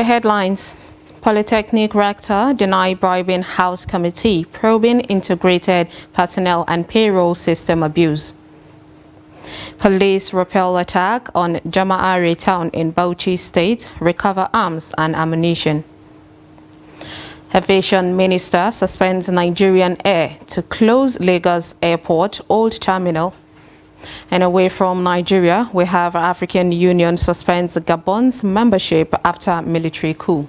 the headlines, Polytechnic Rector deny bribing House Committee probing integrated personnel and payroll system abuse. Police repel attack on Jama'are town in Bauchi State, recover arms and ammunition. Aviation Minister suspends Nigerian Air to close Lagos Airport Old Terminal. And away from Nigeria, we have African Union suspends Gabon's membership after military coup.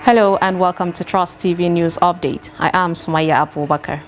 Hello and welcome to Trust TV News Update. I am Sumaya Abubakar.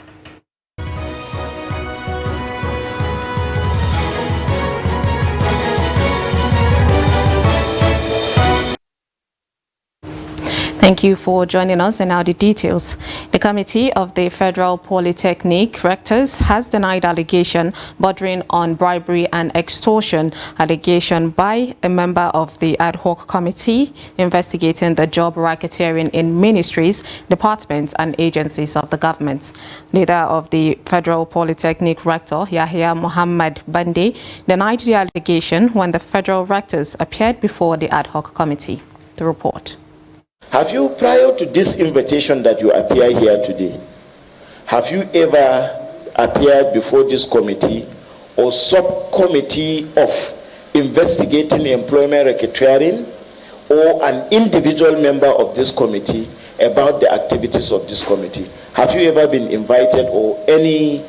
Thank you for joining us, and now the details. The Committee of the Federal Polytechnic Rectors has denied allegation bordering on bribery and extortion allegation by a member of the ad hoc committee investigating the job racketeering in ministries, departments and agencies of the government. Leader of the Federal Polytechnic Rector, Yahya Muhammad Bande, denied the allegation when the federal rectors appeared before the ad hoc committee. The report. Have you, prior to this invitation that you appear here today, have you ever appeared before this committee or subcommittee of investigating employment racketeering or an individual member of this committee about the activities of this committee? Have you ever been invited or any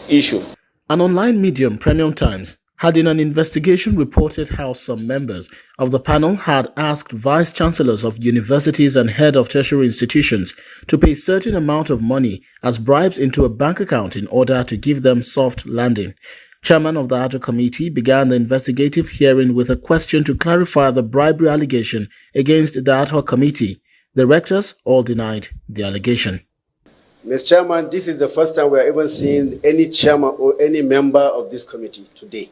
issue? An online medium, Premium Times, had in an investigation reported how some members of the panel had asked vice chancellors of universities and head of tertiary institutions to pay a certain amount of money as bribes into a bank account in order to give them soft landing. Chairman of the ad hoc committee began the investigative hearing with a question to clarify the bribery allegation against the ad hoc committee. The rectors all denied the allegation. Mr. Chairman, this is the first time we are even seeing any chairman or any member of this committee today.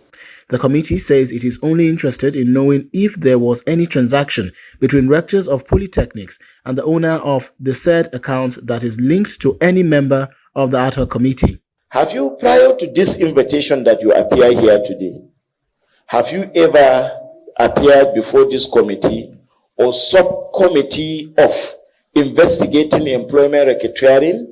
The committee says it is only interested in knowing if there was any transaction between rectors of polytechnics and the owner of the said account that is linked to any member of the ad hoc committee. Have you, prior to this invitation that you appear here today, have you ever appeared before this committee or subcommittee of investigating employment racketeering?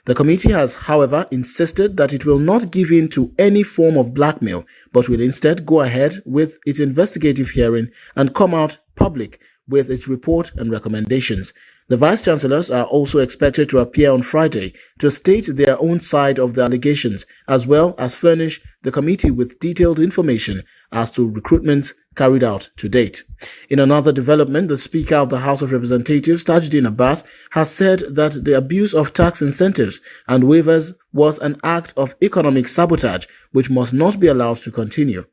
The committee has, however, insisted that it will not give in to any form of blackmail, but will instead go ahead with its investigative hearing and come out public with its report and recommendations. The vice-chancellors are also expected to appear on Friday to state their own side of the allegations, as well as furnish the committee with detailed information as to recruitments carried out to date. In another development, the Speaker of the House of Representatives, Tajuddin Abbas, has said that the abuse of tax incentives and waivers was an act of economic sabotage which must not be allowed to continue.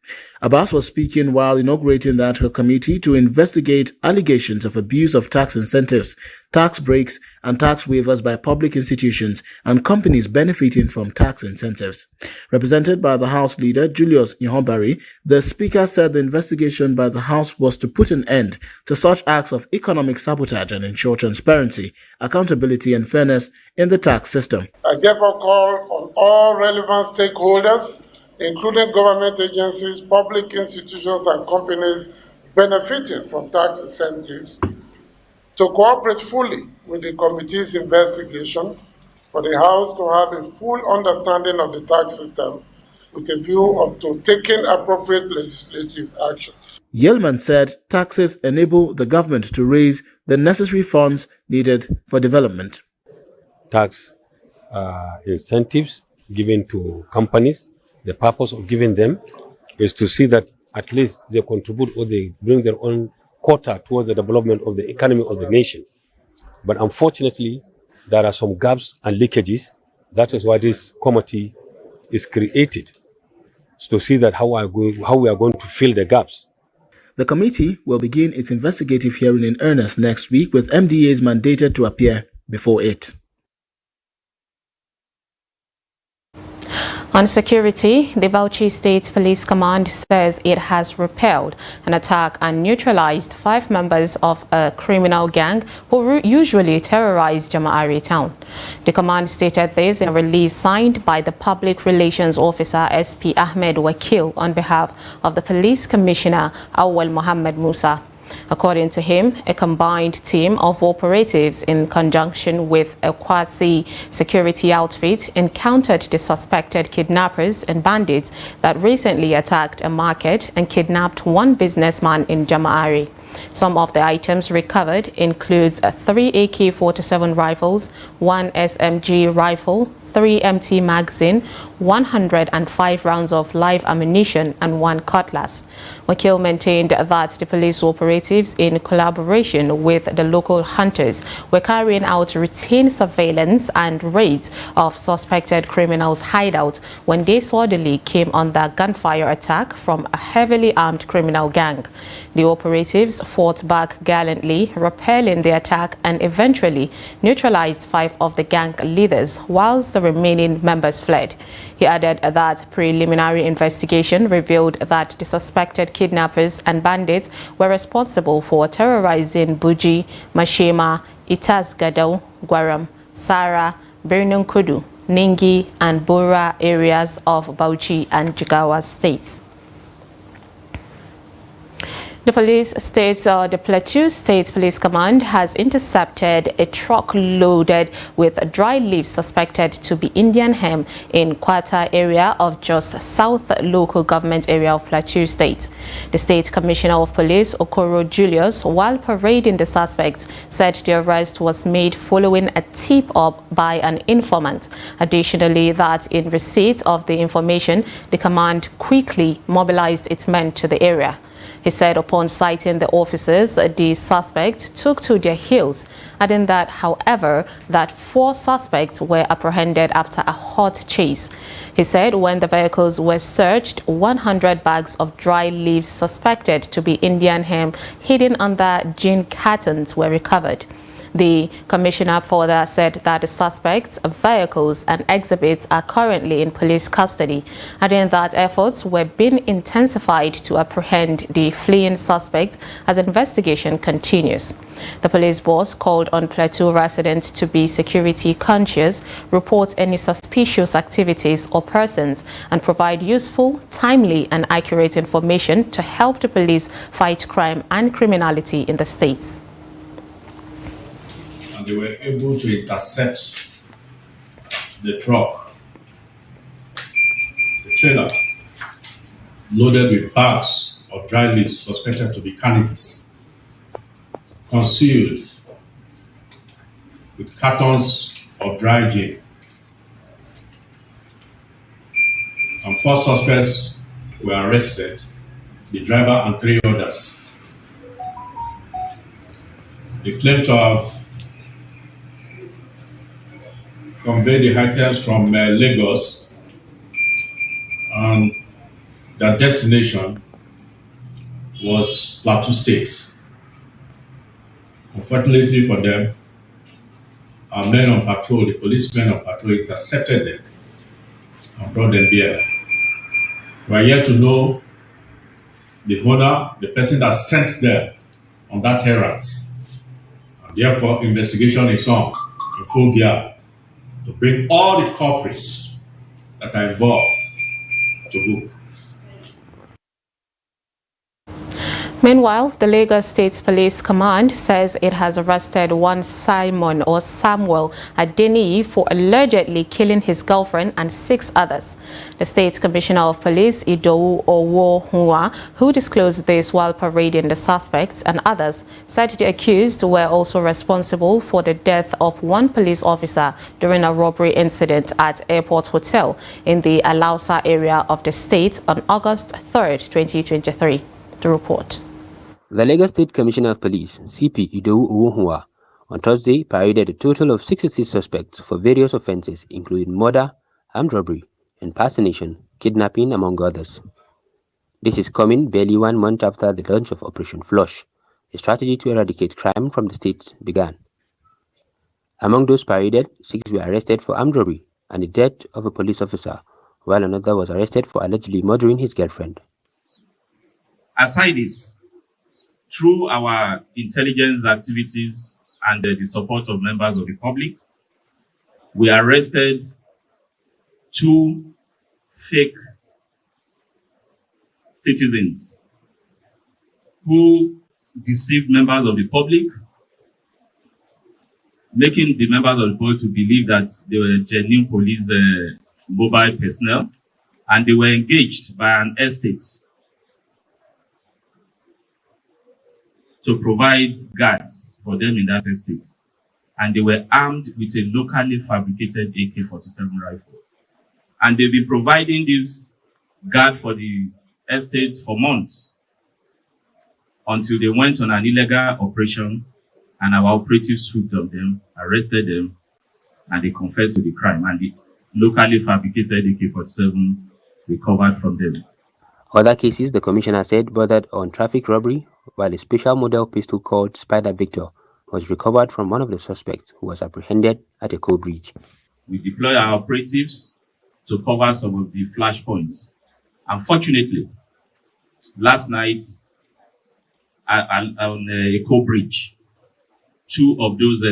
Abbas was speaking while inaugurating the ad hoc committee to investigate allegations of abuse of tax incentives, tax breaks and tax waivers by public institutions and companies benefiting from tax incentives. Represented by the House Leader, Julius Ihonbari, the Speaker said the investigation by the House was to put an end to such acts of economic sabotage and ensure transparency, accountability and fairness in the tax system. I therefore call on all relevant stakeholders, including government agencies, public institutions and companies benefiting from tax incentives, to cooperate fully with the committee's investigation for the House to have a full understanding of the tax system with a view of to taking appropriate legislative action. Yelman said taxes enable the government to raise the necessary funds needed for development. Tax incentives given to companies, the purpose of giving them is to see that at least they contribute or they bring their own quota towards the development of the economy of the nation. But unfortunately, there are some gaps and leakages. That is why this committee is created, to see that how we are going to fill the gaps. The committee will begin its investigative hearing in earnest next week, with MDAs mandated to appear before it. On security, the Bauchi State Police Command says it has repelled an attack and neutralized 5 members of a criminal gang who usually terrorize Jama'ari town. The command stated this in a release signed by the Public Relations Officer SP Ahmed Wakil on behalf of the Police Commissioner Awal Mohammed Musa. According to him, a combined team of operatives in conjunction with a quasi-security outfit encountered the suspected kidnappers and bandits that recently attacked a market and kidnapped 1 businessman in Jama'ari. Some of the items recovered includes 3 AK-47 rifles, 1 SMG rifle, 3 empty magazine, 105 rounds of live ammunition and 1 cutlass. Wakil maintained that the police operatives, in collaboration with the local hunters, were carrying out routine surveillance and raids of suspected criminals' hideouts when they suddenly came under gunfire attack from a heavily armed criminal gang. The operatives fought back gallantly, repelling the attack, and eventually neutralized 5 of the gang leaders, whilst the remaining members fled. He added that preliminary investigation revealed that the suspected kidnappers and bandits were responsible for terrorizing Buji, Mashema, Itasgado, Gwaram, Sara, Birnin Kudu, Ningi, and Bura areas of Bauchi and Jigawa states. The Plateau State Police Command has intercepted a truck loaded with dry leaves suspected to be Indian hemp in Kwata area of Jos South local government area of Plateau State. The State Commissioner of Police, Okoro Julius, while parading the suspects, said the arrest was made following a tip-up by an informant. Additionally, that in receipt of the information, the command quickly mobilized its men to the area. He said upon sighting the officers, the suspects took to their heels, adding that, however, that 4 suspects were apprehended after a hot chase. He said when the vehicles were searched, 100 bags of dry leaves suspected to be Indian hemp hidden under gin cartons were recovered. The commissioner further said that the suspects, vehicles and exhibits are currently in police custody, adding that efforts were being intensified to apprehend the fleeing suspects as investigation continues. The police boss called on Plateau residents to be security conscious, report any suspicious activities or persons, and provide useful, timely and accurate information to help the police fight crime and criminality in the states. And they were able to intercept the truck, the trailer, loaded with bags of dry leaves suspected to be cannabis, concealed with cartons of dry gin. And 4 suspects were arrested, the driver and 3 others. They claim to have conveyed the items from Lagos, and their destination was Plateau State. Unfortunately for them, our men on patrol, the policemen on patrol, intercepted them and brought them here. We are yet to know the owner, the person that sent them on that errand. And therefore, investigation is on in full gear to bring all the culprits that are involved to book. Meanwhile, the Lagos State Police Command says it has arrested one Samuel Adeniyi for allegedly killing his girlfriend and 6 others. The State Commissioner of Police, Idowu Owohunwa, who disclosed this while parading the suspects and others, said the accused were also responsible for the death of 1 police officer during a robbery incident at Airport Hotel in the Alausa area of the state on August 3, 2023. The report. The Lagos State Commissioner of Police, CP Idowu Owohunwa, on Thursday paraded a total of 66 suspects for various offences including murder, armed robbery, impersonation, kidnapping, among others. This is coming barely 1 month after the launch of Operation Flush, a strategy to eradicate crime from the state began. Among those paraded, 6 were arrested for armed robbery and the death of a police officer while another was arrested for allegedly murdering his girlfriend. Aside this, through our intelligence activities and the support of members of the public, we arrested 2 fake citizens who deceived members of the public, making the members of the public to believe that they were genuine police mobile personnel, and they were engaged by an estate to provide guards for them in that estate. And they were armed with a locally fabricated AK-47 rifle. And they've been providing this guard for the estate for months until they went on an illegal operation and our operatives swooped on them, arrested them, and they confessed to the crime. And the locally fabricated AK-47 recovered from them. Other cases, the commissioner said, bordered on traffic robbery, while a special model pistol called Spider Victor was recovered from one of the suspects who was apprehended at a code breach. We deployed our operatives to cover some of the flashpoints. Unfortunately, last night on a code bridge, 2 of those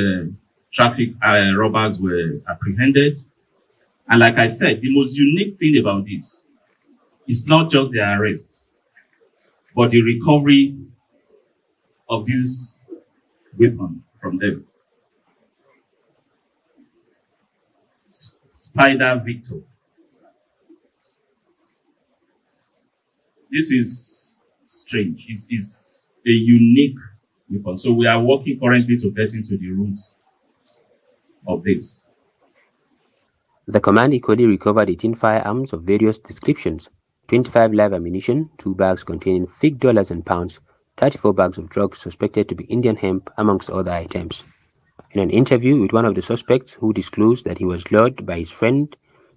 traffic robbers were apprehended. And like I said, the most unique thing about this is not just their arrest, but the recovery of this weapon from them. Spider Victor. This is strange. It's a unique weapon. So we are working currently to get into the roots of this. The command equally recovered 18 firearms of various descriptions, 25 live ammunition, 2 bags containing fake dollars and pounds, 34 bags of drugs suspected to be Indian hemp, amongst other items. In an interview with one of the suspects, who disclosed that he was lured by his friend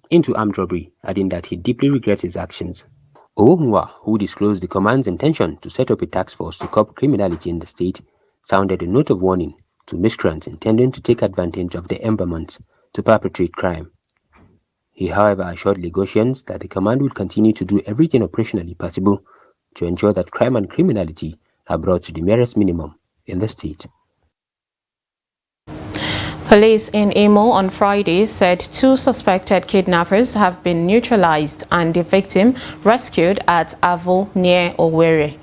into armed robbery, adding that he deeply regrets his actions. Owohunwa, who disclosed the command's intention to set up a task force to curb criminality in the state, sounded a note of warning to miscreants intending to take advantage of the ember months to perpetrate crime. He, however, assured Lagosians that the command will continue to do everything operationally possible to ensure that crime and criminality are brought to the merest minimum in the state. Police in Imo on Friday said 2 suspected kidnappers have been neutralized and the victim rescued at Avo near Owerri.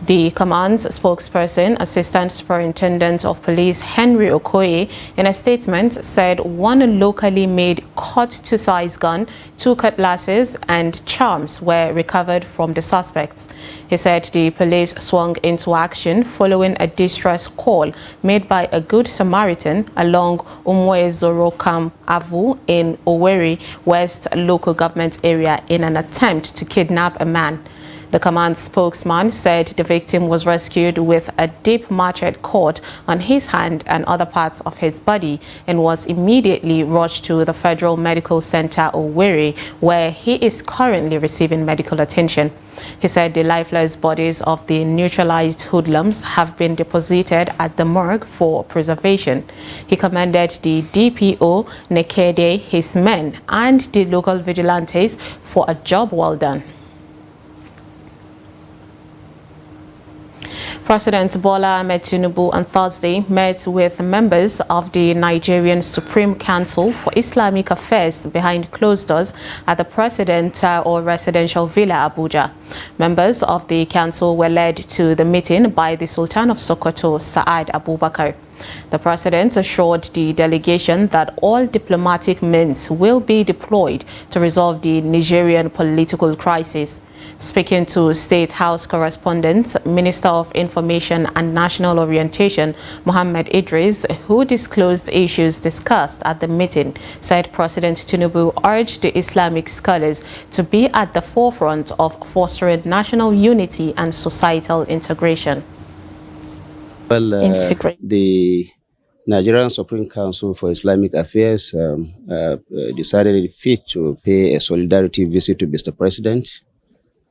The command's spokesperson, Assistant Superintendent of Police Henry Okoye, in a statement said 1 locally made cut-to-size gun, 2 cutlasses and charms were recovered from the suspects. He said the police swung into action following a distress call made by a Good Samaritan along Umuezoro Kam Avu in Owerri West local government area in an attempt to kidnap a man. The command spokesman said the victim was rescued with a deep machete cut on his hand and other parts of his body and was immediately rushed to the Federal Medical Center Owerri, where he is currently receiving medical attention. He said the lifeless bodies of the neutralized hoodlums have been deposited at the morgue for preservation. He commended the DPO, Nekede, his men, and the local vigilantes for a job well done. President Bola Ahmed Tinubu on Thursday met with members of the Nigerian Supreme Council for Islamic Affairs behind closed doors at the President or Residential Villa, Abuja. Members of the council were led to the meeting by the Sultan of Sokoto, Saad Abubakar. The president assured the delegation that all diplomatic means will be deployed to resolve the Nigerian political crisis. Speaking to State House correspondent, Minister of Information and National Orientation, Mohammed Idris, who disclosed issues discussed at the meeting, said President Tinubu urged the Islamic scholars to be at the forefront of fostering national unity and societal integration. Well, the Nigerian Supreme Council for Islamic Affairs decided fit to pay a solidarity visit to Mr. President.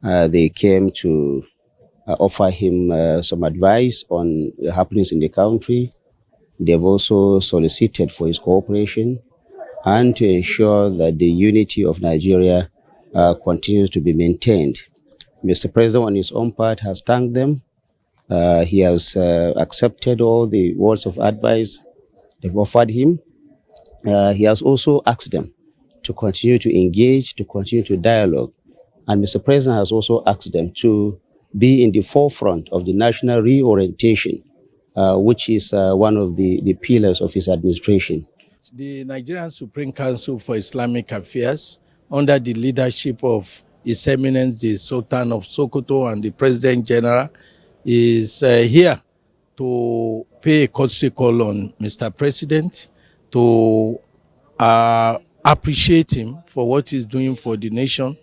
They came to offer him some advice on the happenings in the country. They've also solicited for his cooperation and to ensure that the unity of Nigeria continues to be maintained. Mr. President, on his own part, has thanked them. He has accepted all the words of advice they've offered him. He has also asked them to continue to engage, to continue to dialogue. And Mr. President has also asked them to be in the forefront of the national reorientation, which is one of the pillars of his administration. The Nigerian Supreme Council for Islamic Affairs, under the leadership of His Eminence the Sultan of Sokoto and the President General, is here to pay a courtesy call on Mr. President, to appreciate him for what he's doing for the nation,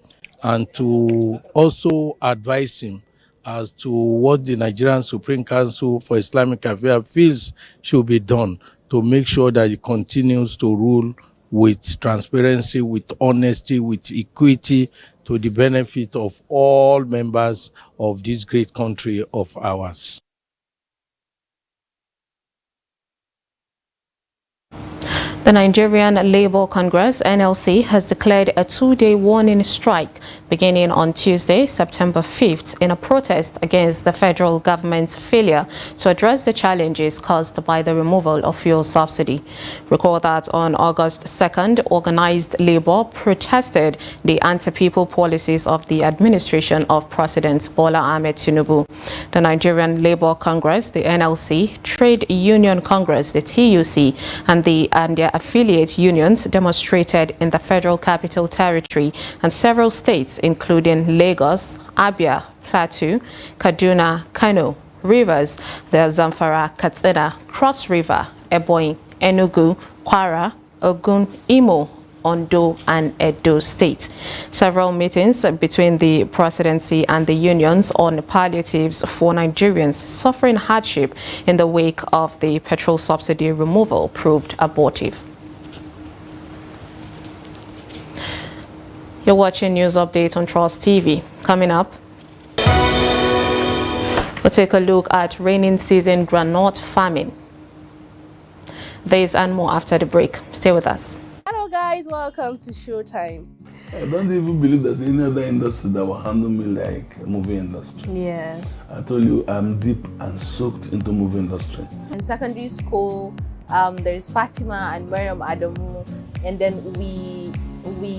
and to also advise him as to what the Nigerian Supreme Council for Islamic Affairs feels should be done to make sure that it continues to rule with transparency, with honesty, with equity, to the benefit of all members of this great country of ours. The Nigerian Labour Congress, NLC, has declared a 2-day warning strike beginning on Tuesday, September 5th, in a protest against the federal government's failure to address the challenges caused by the removal of fuel subsidy. Recall that on August 2nd, organized labour protested the anti-people policies of the administration of President Bola Ahmed Tinubu. The Nigerian Labour Congress, the NLC, Trade Union Congress, the TUC, and their affiliate unions demonstrated in the Federal Capital Territory and several states, including Lagos, Abia, Plateau, Kaduna, Kano, Rivers, the Zamfara, Katsina, Cross River, Ebonyi, Enugu, Kwara, Ogun, Imo, Ondo, and Edo states. Several meetings between the presidency and the unions on palliatives for Nigerians suffering hardship in the wake of the petrol subsidy removal proved abortive. You're watching News Update on Trust TV. Coming up, we'll take a look at rainy season groundnut farming. This and more after the break. Stay with us. Hello guys, welcome to Showtime. I don't even believe there's any other industry that will handle me like a movie industry. Yeah. I told you I'm deep and soaked into movie industry. In secondary school, there's Fatima and Mariam Adamu, and then we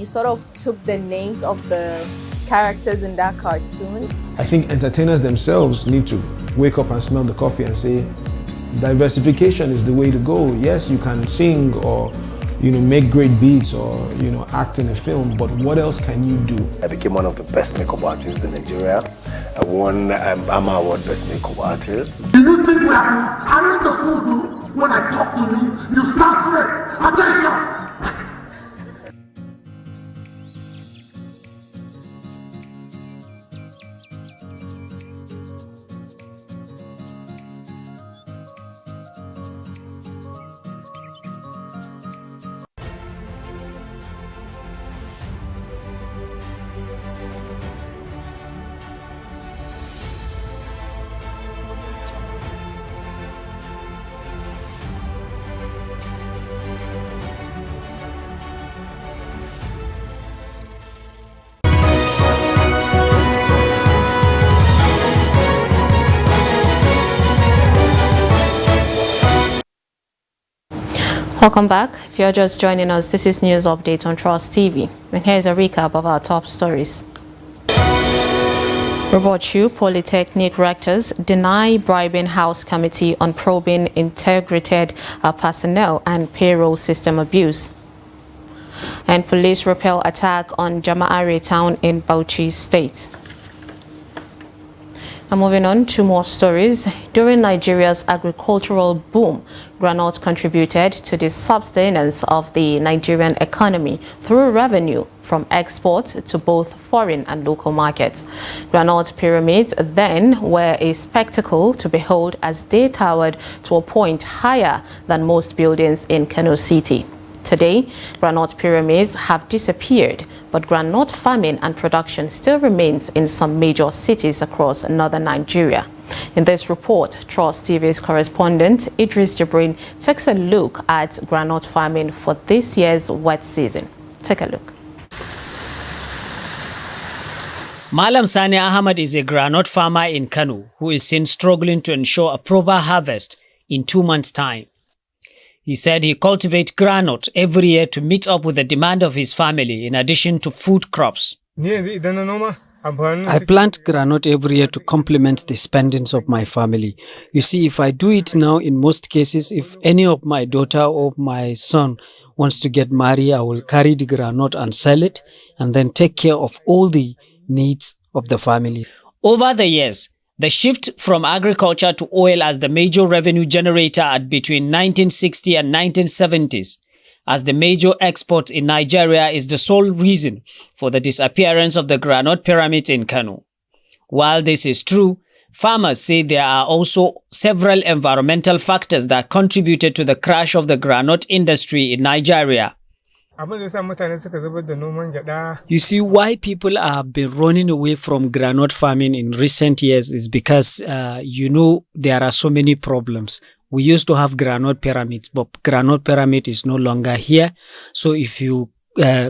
sort of took the names of the characters in that cartoon. I think entertainers themselves need to wake up and smell the coffee and say, diversification is the way to go. Yes, you can sing or make great beats or act in a film, but what else can you do? I became one of the best makeup artists in Nigeria. I won AMA Award Best Makeup Artist. Do you think we are I let the fool do when I talk to you? You start straight. Attention! Welcome back. If you're just joining us, this is News Update on Trust TV. And here's a recap of our top stories. Robochu Polytechnic rectors deny bribing House Committee on probing integrated personnel and payroll system abuse. And police repel attack on Jama'are town in Bauchi State. And moving on to more stories. During Nigeria's agricultural boom, groundnut contributed to the sustenance of the Nigerian economy through revenue from exports to both foreign and local markets. Groundnut pyramids then were a spectacle to behold as they towered to a point higher than most buildings in Kano City. Today, groundnut pyramids have disappeared, but groundnut farming and production still remains in some major cities across northern Nigeria. In this report, Trust TV's correspondent Idris Jibrin takes a look at groundnut farming for this year's wet season. Take a look. Malam Sani Ahmad is a groundnut farmer in Kano who is seen struggling to ensure a proper harvest in 2 months' time. He said he cultivates groundnut every year to meet up with the demand of his family in addition to food crops. I plant groundnut every year to complement the spendings of my family. You see, if I do it now, in most cases, if any of my daughter or my son wants to get married, I will carry the groundnut and sell it and then take care of all the needs of the family. Over the years, the shift from agriculture to oil as the major revenue generator at between 1960 and 1970s as the major export in Nigeria is the sole reason for the disappearance of the groundnut pyramid in Kano. While this is true, farmers say there are also several environmental factors that contributed to the crash of the groundnut industry in Nigeria. You see, why people have been running away from groundnut farming in recent years is because, there are so many problems. We used to have groundnut pyramids, but groundnut pyramid is no longer here. So if you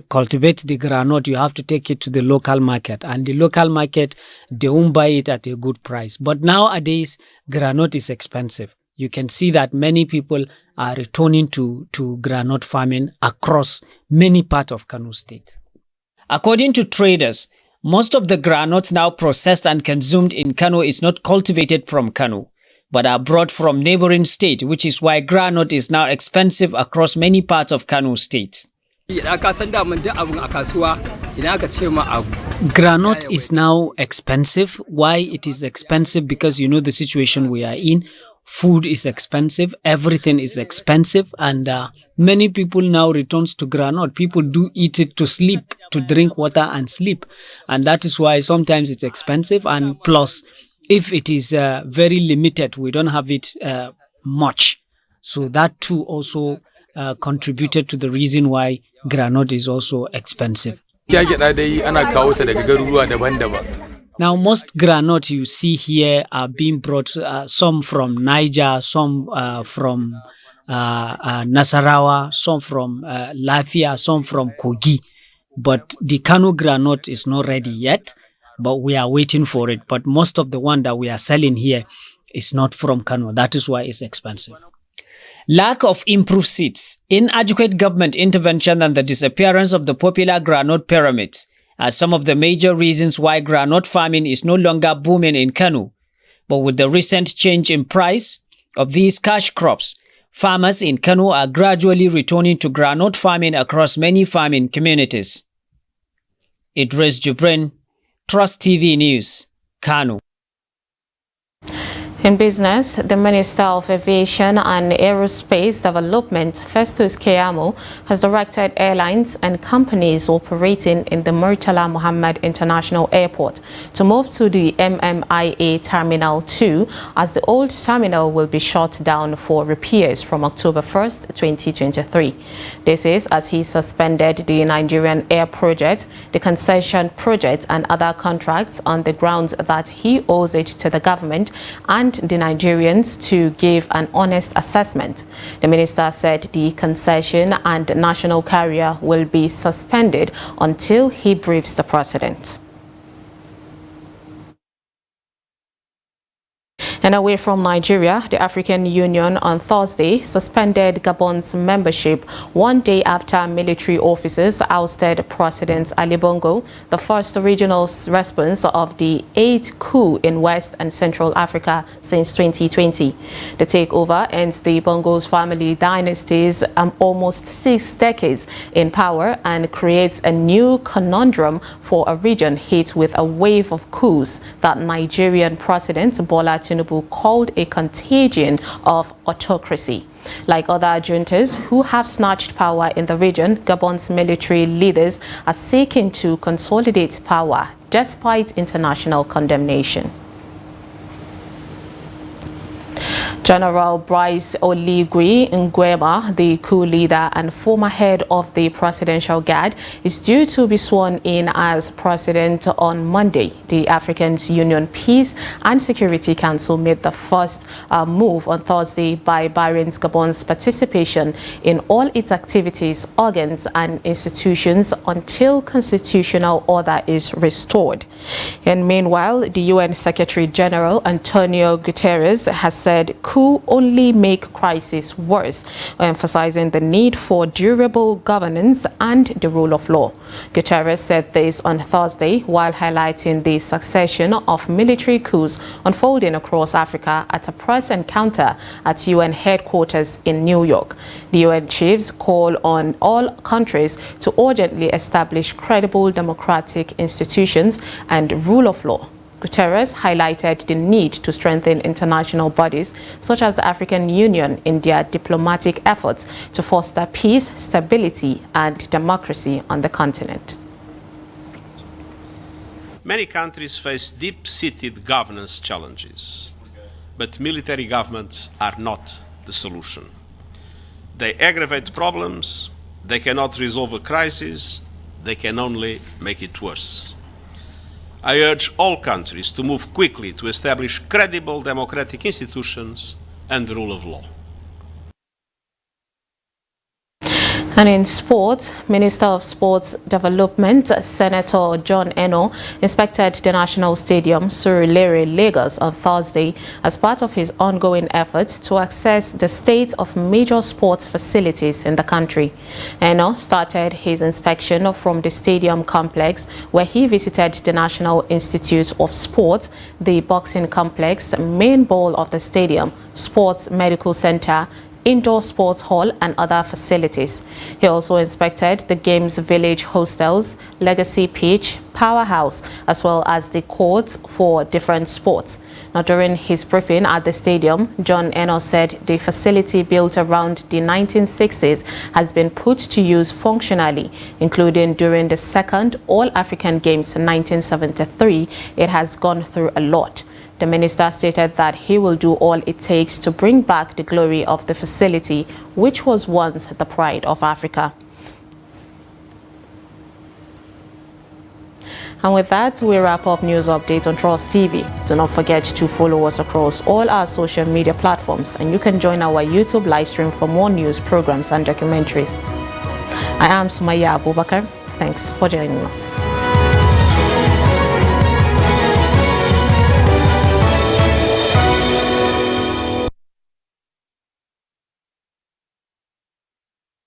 cultivate the groundnut, you have to take it to the local market. And the local market, they won't buy it at a good price. But nowadays, groundnut is expensive. You can see that many people are returning to groundnut farming across many parts of Kano State. According to traders, most of the groundnuts now processed and consumed in Kano is not cultivated from Kano, but are brought from neighboring state, which is why groundnut is now expensive across many parts of Kano State. Groundnut is now expensive. Why it is expensive? Because the situation we are in. Food is expensive, everything is expensive, and many people now returns to groundnut. People do eat it to sleep, to drink water and sleep, and that is why sometimes it's expensive. And plus, if it is very limited, we don't have it much. So that too also contributed to the reason why groundnut is also expensive. Now, most groundnut you see here are being brought, some from Niger, some from Nasarawa, some from Lafia, some from Kogi. But the Kano groundnut is not ready yet, but we are waiting for it. But most of the one that we are selling here is not from Kano. That is why it's expensive. Lack of improved seeds, inadequate government intervention, and the disappearance of the popular groundnut pyramids are some of the major reasons why groundnut farming is no longer booming in Kano. But with the recent change in price of these cash crops, farmers in Kano are gradually returning to groundnut farming across many farming communities. Idris Jubrin, Trust TV News, Kano. In business, the Minister of Aviation and Aerospace Development, Festus Keyamo, has directed airlines and companies operating in the Murtala Muhammad International Airport to move to the MMIA Terminal 2, as the old terminal will be shut down for repairs from October 1st, 2023. This is as he suspended the Nigerian Air Project, the concession project, and other contracts on the grounds that he owes it to the government and the Nigerians to give an honest assessment. The minister said the concession and national carrier will be suspended until he briefs the president. And away from Nigeria, the African Union on Thursday suspended Gabon's membership 1 day after military officers ousted President Ali Bongo, the first regional response of the 8th coup in West and Central Africa since 2020. The takeover ends the Bongo's family dynasty's almost 6 decades in power and creates a new conundrum for a region hit with a wave of coups that Nigerian President Bola Tinubu called a contagion of autocracy. Like other juntas who have snatched power in the region, Gabon's military leaders are seeking to consolidate power despite international condemnation. General Bryce Oligui Nguema, the coup leader and former head of the Presidential Guard, is due to be sworn in as president on Monday. The African Union Peace and Security Council made the first move on Thursday by barring Gabon's participation in all its activities, organs and institutions until constitutional order is restored. And meanwhile, the UN Secretary General Antonio Guterres has said coup only make crisis worse, emphasizing the need for durable governance and the rule of law. Guterres said this on Thursday while highlighting the succession of military coups unfolding across Africa at a press encounter at UN headquarters in New York. The UN chiefs call on all countries to urgently establish credible democratic institutions and rule of law. Guterres highlighted the need to strengthen international bodies such as the African Union in their diplomatic efforts to foster peace, stability, and democracy on the continent. Many countries face deep-seated governance challenges, but military governments are not the solution. They aggravate problems, they cannot resolve a crisis, they can only make it worse. I urge all countries to move quickly to establish credible democratic institutions and the rule of law. And in sports, Minister of Sports Development, Senator John Eno, inspected the National Stadium, Surulere, Lagos on Thursday as part of his ongoing effort to assess the state of major sports facilities in the country. Eno started his inspection from the stadium complex, where he visited the National Institute of Sports, the boxing complex, main bowl of the stadium, Sports Medical Center, indoor sports hall and other facilities. He also inspected the Games Village hostels, Legacy Pitch, Powerhouse, as well as the courts for different sports. Now, during his briefing at the stadium, John Eno said the facility built around the 1960s has been put to use functionally, including during the second All-African Games in 1973. It has gone through a lot. The minister stated that he will do all it takes to bring back the glory of the facility, which was once the pride of Africa. And with that, we wrap up News Update on Trust TV. Do not forget to follow us across all our social media platforms, and you can join our YouTube live stream for more news, programs, and documentaries. I am Sumaya Abubakar. Thanks for joining us.